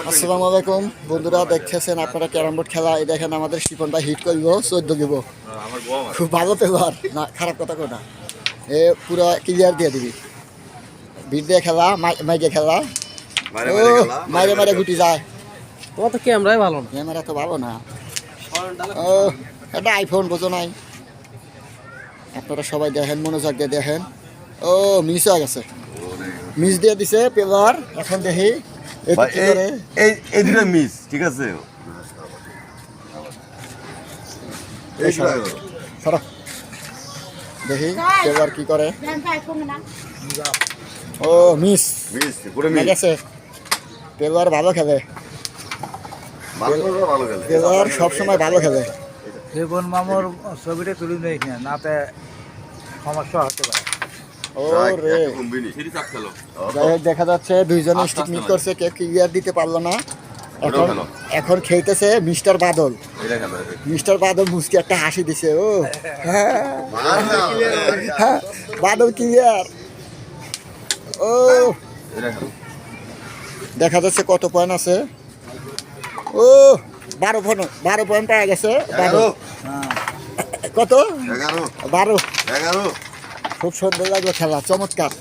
আসসালামু আলাইকুম বন্ধুরা, দেখতেছেন আপনারা ক্যারাম বোর্ড খেলা। এই দেখেন আমাদের শিপন ভাই হিট করব 14 দিব। খুব ভালো প্লেয়ার না, খারাপ কথা কো না। এ পুরো ক্লিয়ার দিয়ে দিবি। বিট দিয়ে খেলা, মাইকে খেলা, ও মাইরে মাইরে গুটি যায়। তোমার তো ক্যামেরাই ভালো না। ক্যামেরা তো ভালো না। ও এটা আইফোন বোঝো নাই। আপনারা সবাই দেখেন, মনোযোগ দিয়ে দেখেন। ও মিস হয়ে গেছে, মিস দিয়ে দিছে প্লেয়ার। এখন দেখি এই দুটো মিস, ঠিক আছে। দেখি প্লেয়ার কি করে। ও মিস গেছে। প্লেয়ার ভালো খেলে, প্লেয়ার সবসময় ভালো খেলে। জীবন মামুর ছবিটা তুলি নেই নাতে সমস্যা হতে পারে। ও রে, দেখা যাচ্ছে দুইজনে স্টিক মিট করছে, কেউ ক্লিয়ার দিতে পারলো না। এখন এখন খেলতেছে মিস্টার বাদল। মিস্টার বাদল মুসকি একটা হাসি দিছে। ও হ্যাঁ, বাদল ক্লিয়ার। ও দেখা যাচ্ছে কত পয়েন্ট আছে। ও 12 পয়েন্ট পাওয়া গেছে। কত 12। খুব সুন্দর লাগলো খেলা, চমৎকার।